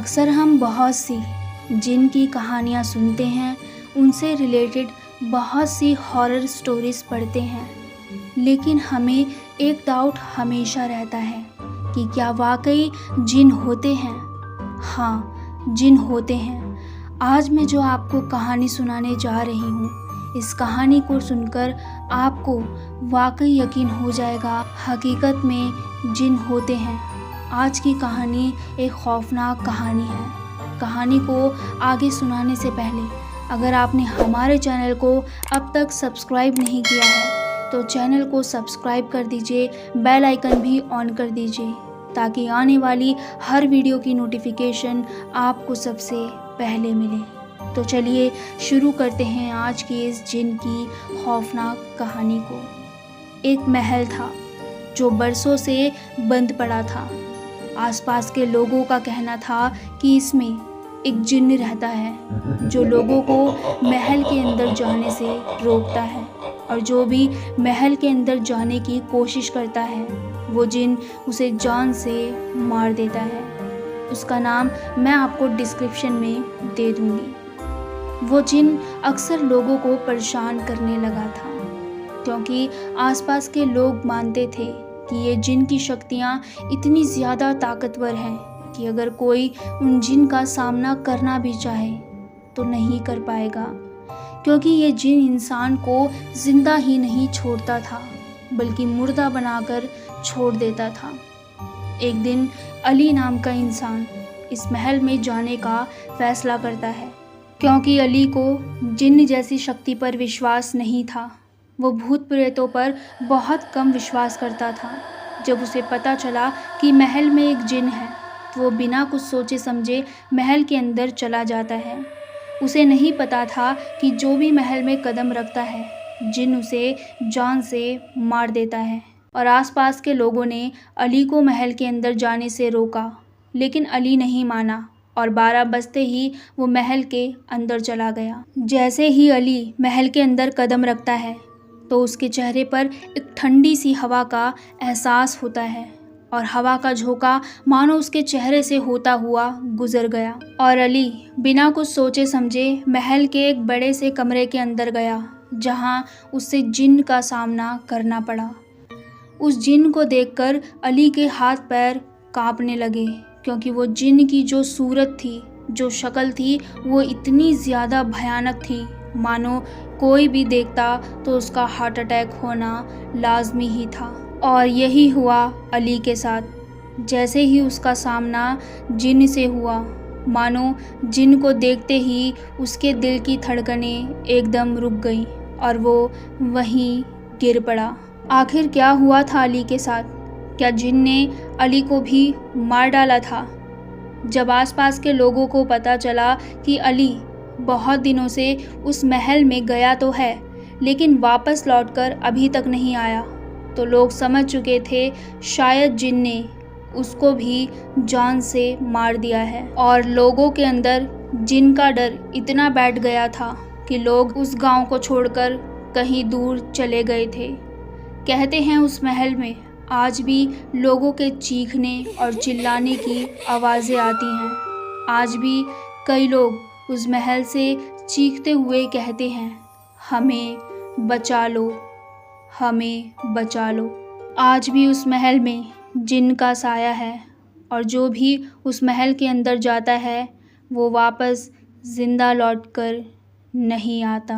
अक्सर हम बहुत सी जिन की कहानियाँ सुनते हैं, उनसे रिलेटेड बहुत सी हॉरर स्टोरीज़ पढ़ते हैं, लेकिन हमें एक डाउट हमेशा रहता है कि क्या वाकई जिन होते हैं? हाँ, जिन होते हैं। आज मैं जो आपको कहानी सुनाने जा रही हूँ, इस कहानी को सुनकर आपको वाकई यकीन हो जाएगा, हकीकत में जिन होते हैं। आज की कहानी एक खौफनाक कहानी है। कहानी को आगे सुनाने से पहले अगर आपने हमारे चैनल को अब तक सब्सक्राइब नहीं किया है तो चैनल को सब्सक्राइब कर दीजिए, बेल आइकन भी ऑन कर दीजिए ताकि आने वाली हर वीडियो की नोटिफिकेशन आपको सबसे पहले मिले। तो चलिए शुरू करते हैं आज की इस जिन की खौफनाक कहानी को। एक महल था जो बरसों से बंद पड़ा था। आसपास के लोगों का कहना था कि इसमें एक जिन्न रहता है जो लोगों को महल के अंदर जाने से रोकता है, और जो भी महल के अंदर जाने की कोशिश करता है वो जिन्न उसे जान से मार देता है। उसका नाम मैं आपको डिस्क्रिप्शन में दे दूंगी। वो जिन्न अक्सर लोगों को परेशान करने लगा था क्योंकि आसपास के लोग मानते थे कि ये जिन की शक्तियाँ इतनी ज़्यादा ताकतवर हैं कि अगर कोई उन जिन का सामना करना भी चाहे तो नहीं कर पाएगा, क्योंकि ये जिन इंसान को ज़िंदा ही नहीं छोड़ता था बल्कि मुर्दा बनाकर छोड़ देता था। एक दिन अली नाम का इंसान इस महल में जाने का फैसला करता है। क्योंकि अली को जिन्न जैसी शक्ति पर विश्वास नहीं था, वो भूत प्रेतों पर बहुत कम विश्वास करता था। जब उसे पता चला कि महल में एक जिन है तो वो बिना कुछ सोचे समझे महल के अंदर चला जाता है। उसे नहीं पता था कि जो भी महल में कदम रखता है जिन उसे जान से मार देता है। और आसपास के लोगों ने अली को महल के अंदर जाने से रोका, लेकिन अली नहीं माना और 12 बजते ही वो महल के अंदर चला गया। जैसे ही अली महल के अंदर कदम रखता है तो उसके चेहरे पर एक ठंडी सी हवा का एहसास होता है और हवा का झोंका मानो उसके चेहरे से होता हुआ गुजर गया। और अली बिना कुछ सोचे समझे महल के एक बड़े से कमरे के अंदर गया जहां उससे जिन्न का सामना करना पड़ा। उस जिन्न को देखकर अली के हाथ पैर कांपने लगे, क्योंकि वो जिन्न की जो सूरत थी, जो शक्ल थी, वो इतनी ज़्यादा भयानक थी मानो कोई भी देखता तो उसका हार्ट अटैक होना लाजमी ही था। और यही हुआ अली के साथ। जैसे ही उसका सामना जिन्न से हुआ, मानो जिन्न को देखते ही उसके दिल की धड़कनें एकदम रुक गईं और वो वहीं गिर पड़ा। आखिर क्या हुआ था अली के साथ? क्या जिन्न ने अली को भी मार डाला था? जब आसपास के लोगों को पता चला कि अली बहुत दिनों से उस महल में गया तो है लेकिन वापस लौटकर अभी तक नहीं आया, तो लोग समझ चुके थे शायद जिन्न ने उसको भी जान से मार दिया है। और लोगों के अंदर जिन्न का डर इतना बैठ गया था कि लोग उस गांव को छोड़कर कहीं दूर चले गए थे। कहते हैं उस महल में आज भी लोगों के चीखने और चिल्लाने की आवाज़ें आती हैं। आज भी कई लोग उस महल से चीखते हुए कहते हैं, हमें बचा लो, हमें बचा लो। आज भी उस महल में जिन्न का साया है और जो भी उस महल के अंदर जाता है वो वापस ज़िंदा लौटकर नहीं आता।